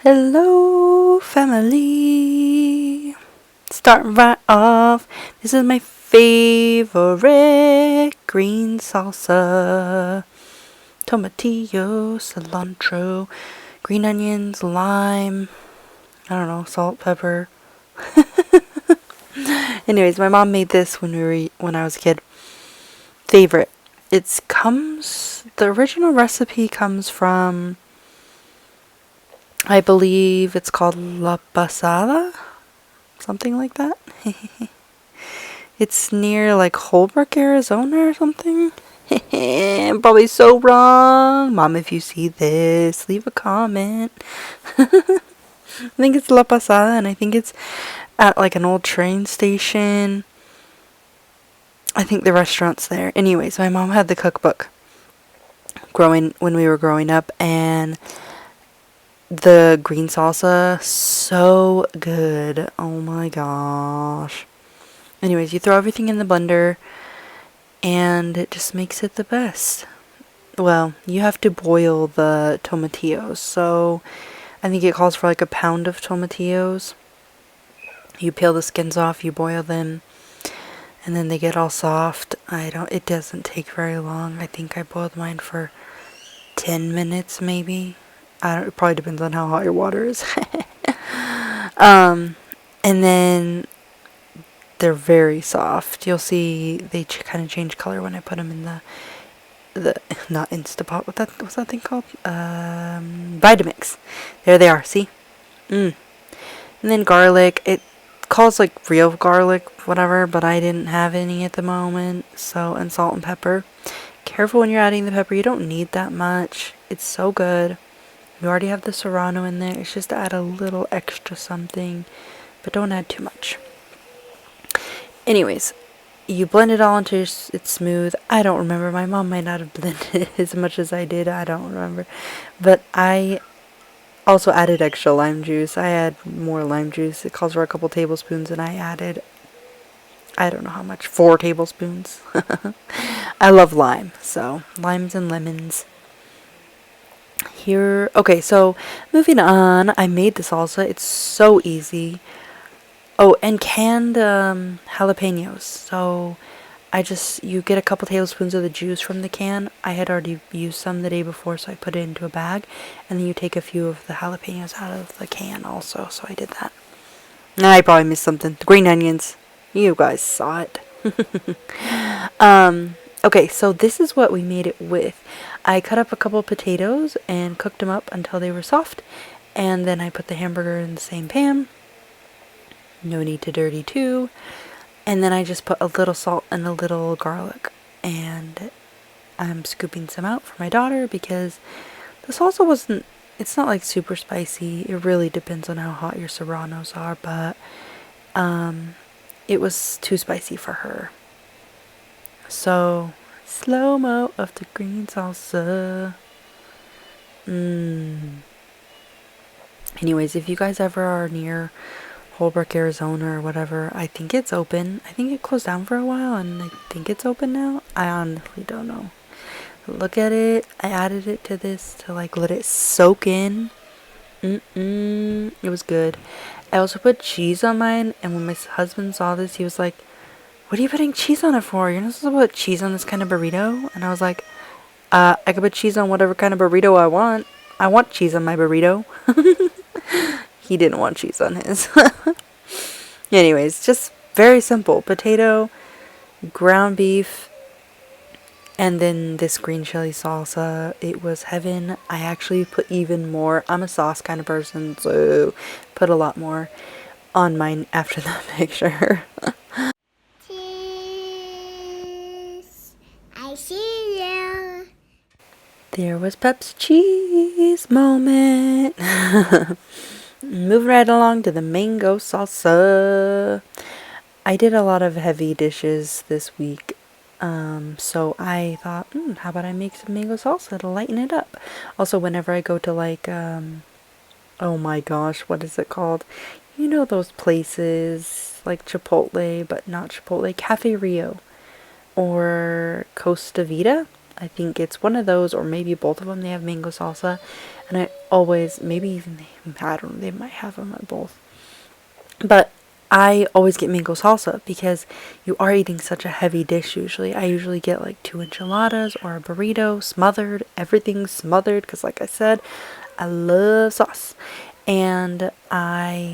Hello, family. Starting right off, this is my favorite green salsa. Tomatillo, cilantro, green onions, lime, I don't know, salt, pepper. Anyways, my mom made this when I was a kid. Favorite. The original recipe comes from, I believe it's called La Posada, something like that. It's near like Holbrook, Arizona or something. I'm probably so wrong. Mom, if you see this, leave a comment. I think it's La Posada, and I think it's at like an old train station. I think the restaurant's there. Anyways, my mom had the cookbook when we were growing up, and the green salsa, so good. Oh my gosh. Anyways, you throw everything in the blender and it just makes it the best. Well, you have to boil the tomatillos. So I think it calls for like a pound of tomatillos. You peel the skins off, you boil them, and then they get all soft. It doesn't take very long. I think I boiled mine for 10 minutes maybe. It probably depends on how hot your water is. And then they're very soft. You'll see they kind of change color when I put them in the not Instapot. What's that thing called? Vitamix. There they are. See? And then garlic. It calls like real garlic, whatever, but I didn't have any at the moment. And salt and pepper. Careful when you're adding the pepper. You don't need that much. It's so good. You already have the serrano in there. It's just to add a little extra something, but don't add too much. Anyways, you blend it all until it's smooth. I don't remember. My mom might not have blended it as much as I did. I don't remember. But I also added extra lime juice. I add more lime juice. It calls for a couple tablespoons, and I added, I don't know how much, 4 tablespoons. I love lime, so limes and lemons. Okay, so moving on, I made the salsa. It's so easy. Oh, and canned jalapenos. So you get a couple tablespoons of the juice from the can. I had already used some the day before, so I put it into a bag, and then you take a few of the jalapenos out of the can also. So I did that. Now I probably missed something. The green onions. You guys saw it. Okay, so this is what we made it with. I cut up a couple potatoes and cooked them up until they were soft, and then I put the hamburger in the same pan. No need to dirty too. And then I just put a little salt and a little garlic, and I'm scooping some out for my daughter because the salsa it's not like super spicy. It really depends on how hot your serranos are, but it was too spicy for her. So, slow-mo of the green salsa. Anyways, if you guys ever are near Holbrook, Arizona or whatever, I think it's open. I think it closed down for a while, and I think it's open now. I honestly don't know. Look at it. I added it to this to like let it soak in. It was good. I also put cheese on mine, and when my husband saw this, he was like, "What are you putting cheese on it for? You're not supposed to put cheese on this kind of burrito." And I was like, I could put cheese on whatever kind of burrito I want. I want cheese on my burrito. He didn't want cheese on his. Anyways, just very simple. Potato, ground beef, and then this green chili salsa. It was heaven. I actually put even more. I'm a sauce kind of person, so put a lot more on mine after the picture. Cheese. I see you. There was Pep's cheese moment. Moving right along to the mango salsa. I did a lot of heavy dishes this week. So I thought, how about I make some mango salsa to lighten it up? Also, whenever I go to like, oh my gosh, what is it called? You know those places like Chipotle, but not Chipotle, Cafe Rio or Costa Vida? I think it's one of those, or maybe both of them. They have mango salsa, and I always, maybe even, I don't know, they might have them at both. But I always get mango salsa because you are eating such a heavy dish usually. I usually get like 2 enchiladas or a burrito, smothered, everything smothered, because like I said, I love sauce. And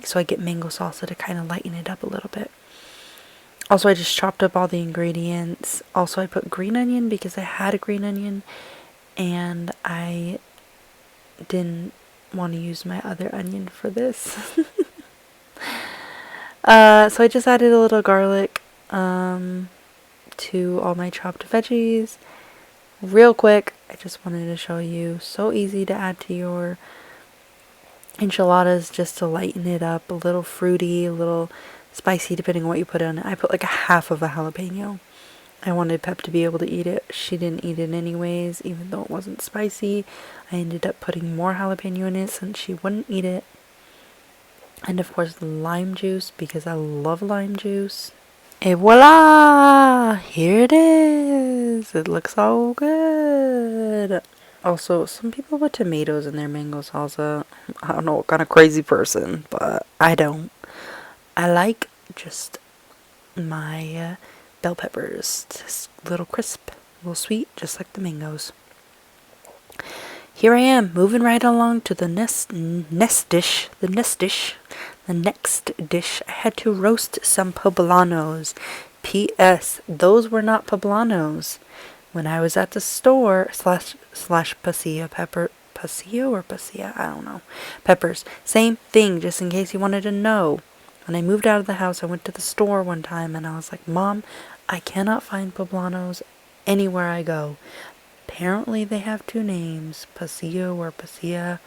so I get mango salsa to kind of lighten it up a little bit. Also, I just chopped up all the ingredients. Also, I put green onion because I had a green onion and I didn't want to use my other onion for this. So I just added a little garlic to all my chopped veggies. Real quick, I just wanted to show you. So easy to add to your enchiladas just to lighten it up. A little fruity, a little spicy depending on what you put in it. I put like a half of a jalapeno. I wanted Pep to be able to eat it. She didn't eat it anyways, even though it wasn't spicy. I ended up putting more jalapeno in it since she wouldn't eat it. And of course lime juice because I love lime juice. Et voila! Here it is! It looks so good! Also, some people put tomatoes in their mango salsa. I don't know what kind of crazy person, but I don't. I like just my bell peppers. Just a little crisp, a little sweet, just like the mangoes. Here I am, moving right along to the next dish. The next dish, I had to roast some poblanos. P.S. Those were not poblanos. When I was at the store, slash pasilla pepper, pasilla or pasilla, I don't know, peppers. Same thing, just in case you wanted to know. When I moved out of the house, I went to the store one time and I was like, Mom, I cannot find poblanos anywhere I go. Apparently they have 2 names, pasilla or pasilla.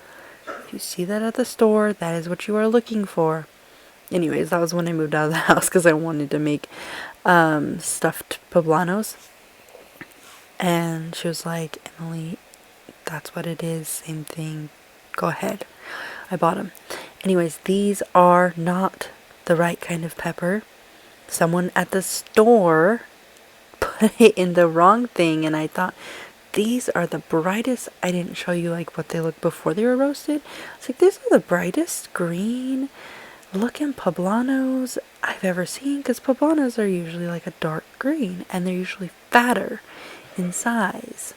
If you see that at the store, that is what you are looking for. Anyways, that was when I moved out of the house because I wanted to make stuffed poblanos. And she was like, Emily, that's what it is, same thing, go ahead. I bought them. Anyways, these are not the right kind of pepper. Someone at the store put it in the wrong thing, and I thought, these are the brightest. I didn't show you like what they looked before they were roasted. It's like, these are the brightest green looking poblanos I've ever seen, because poblanos are usually like a dark green and they're usually fatter in size.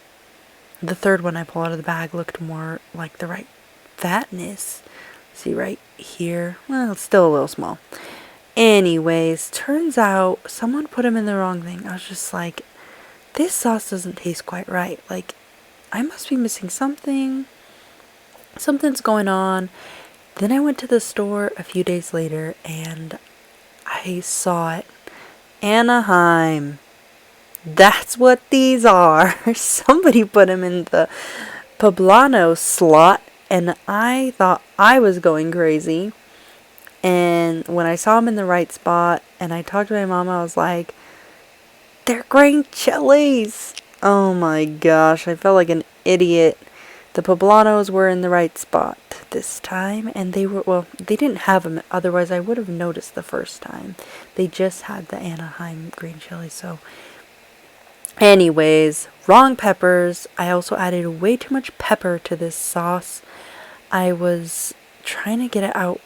The third one I pulled out of the bag looked more like the right fatness. See right here? Well, it's still a little small. Anyways, turns out someone put them in the wrong thing. I was just like, this sauce doesn't taste quite right. Like, I must be missing something. Something's going on. Then I went to the store a few days later and I saw it. Anaheim. That's what these are. Somebody put them in the Poblano slot and I thought I was going crazy. And when I saw them in the right spot and I talked to my mom, I was like, they're green chilies. Oh my gosh, I felt like an idiot. The poblanos were in the right spot this time, and they were, well, they didn't have them, otherwise I would have noticed the first time. They just had the Anaheim green chili, so. Anyways, wrong peppers. I also added way too much pepper to this sauce. I was trying to get it out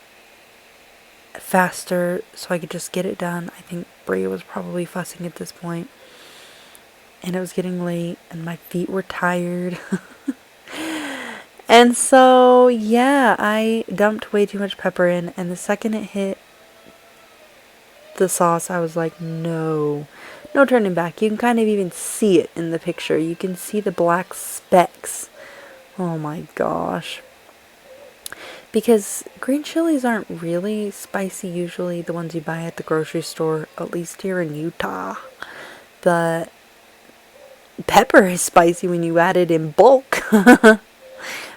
faster so I could just get it done. I think Bria was probably fussing at this point. And it was getting late and my feet were tired. And so, yeah, I dumped way too much pepper in, and the second it hit the sauce, I was like, no turning back. You can kind of even see it in the picture. You can see the black specks. Oh my gosh. Because green chilies aren't really spicy usually, the ones you buy at the grocery store, at least here in Utah. But pepper is spicy when you add it in bulk.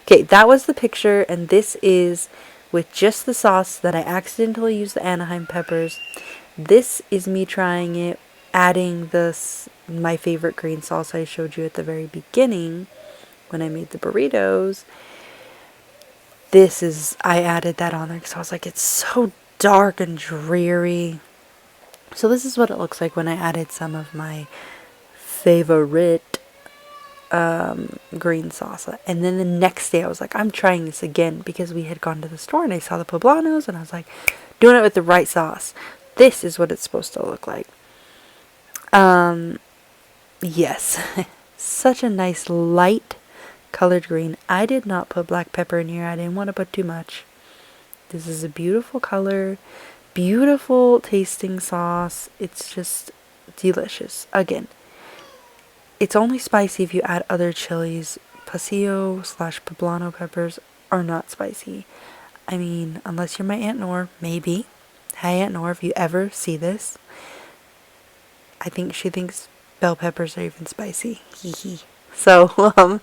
Okay, that was the picture, and this is with just the sauce that I accidentally used the Anaheim peppers. This is me trying it, adding my favorite green salsa I showed you at the very beginning when I made the burritos. I added that on there because I was like, it's so dark and dreary. So this is what it looks like when I added some of my favorite green salsa. And then the next day I was like, I'm trying this again because we had gone to the store and I saw the poblanos and I was like, doing it with the right sauce. This is what it's supposed to look like. Yes. Such a nice light colored green. I did not put black pepper in here. I didn't want to put too much. This is a beautiful color, beautiful tasting sauce. It's just delicious. Again, it's only spicy if you add other chilies. Pasilla/poblano peppers are not spicy. I mean, unless you're my Aunt Nor, maybe. Hi Aunt Nor, if you ever see this. I think she thinks bell peppers are even spicy. Hee hee. So,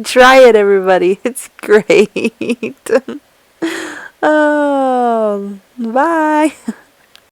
try it everybody. It's great. Oh, bye.